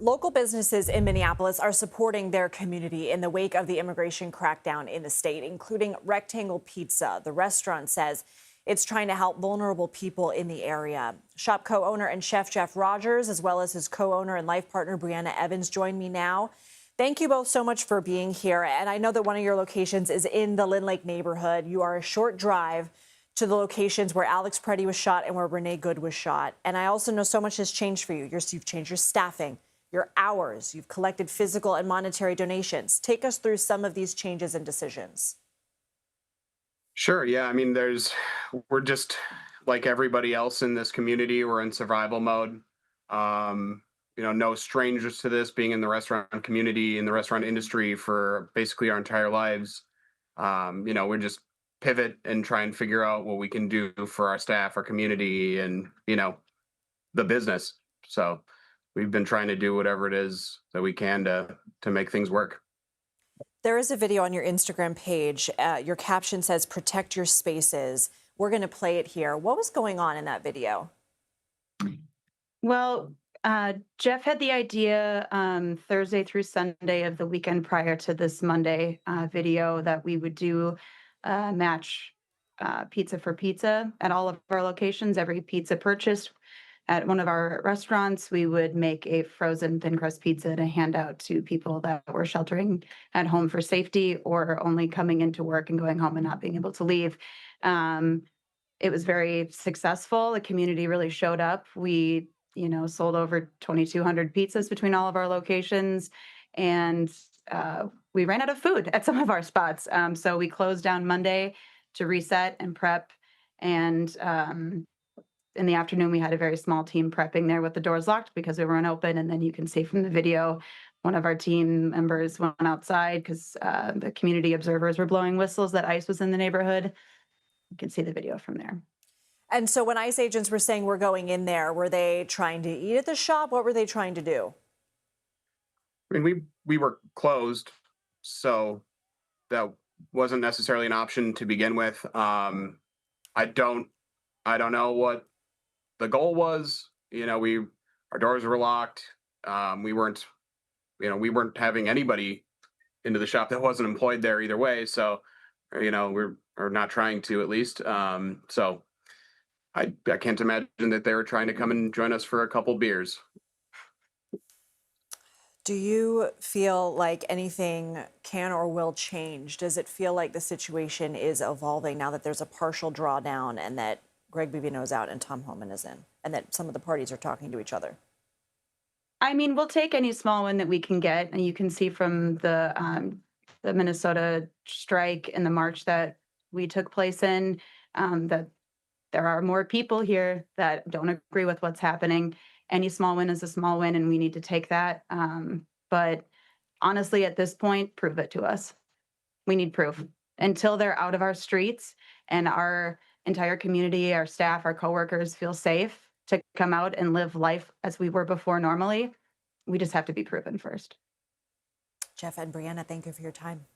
Local businesses in Minneapolis are supporting their community in the wake of the immigration crackdown in the state, including Rectangle Pizza. The restaurant says it's trying to help vulnerable people in the area. Shop co-owner and chef Jeff Rogers, as well as his co-owner and life partner Brianna Evans, join me now. Thank you both so much for being here. And I know that one of your locations is in the Lynn Lake neighborhood. You are a short drive to the locations where Alex Preddy was shot and where Renee Good was shot. And I also know so much has changed for you. You've changed your staffing, your hours, you've collected physical and monetary donations. Take us through some of these changes and decisions. Sure. Yeah. I mean, we're just like everybody else in this community. We're in survival mode. No strangers to this, being in the restaurant community, in the restaurant industry for basically our entire lives. We're just pivot and try and figure out what we can do for our staff, our community, and, the business. So we've been trying to do whatever it is that we can to make things work. There is a video on your Instagram page. Your caption says, "Protect your spaces." We're going to play it here. What was going on in that video? Well, Jeff had the idea Thursday through Sunday of the weekend prior to this Monday video that we would do match pizza for pizza at all of our locations. Every pizza purchased at one of our restaurants, we would make a frozen thin crust pizza to hand out to people that were sheltering at home for safety or only coming into work and going home and not being able to leave. Um, it was very successful. The community really showed up. We, sold over 2,200 pizzas between all of our locations, and we ran out of food at some of our spots. So we closed down Monday to reset and prep. And in the afternoon, we had a very small team prepping there with the doors locked because we weren't open. And then you can see from the video, one of our team members went outside because the community observers were blowing whistles that ICE was in the neighborhood. You can see the video from there. And so when ICE agents were saying we're going in there, were they trying to eat at the shop? What were they trying to do? I mean, we were closed, so that wasn't necessarily an option to begin with. I don't know what the goal was. Our doors were locked. We weren't having anybody into the shop that wasn't employed there either way. So, we're not trying to, at least. So I can't imagine that they were trying to come and join us for a couple beers. Do you feel like anything can or will change? Does it feel like the situation is evolving now that there's a partial drawdown and that Greg Bivino's out and Tom Homan is in, and that some of the parties are talking to each other? I mean, we'll take any small win that we can get, and you can see from the Minnesota strike and the march that we took place in that there are more people here that don't agree with what's happening. Any small win is a small win, and we need to take that. But honestly, at this point, prove it to us. We need proof. Until they're out of our streets and our entire community, our staff, our coworkers feel safe to come out and live life as we were before normally, we just have to be proven first. Jeff and Brianna, thank you for your time.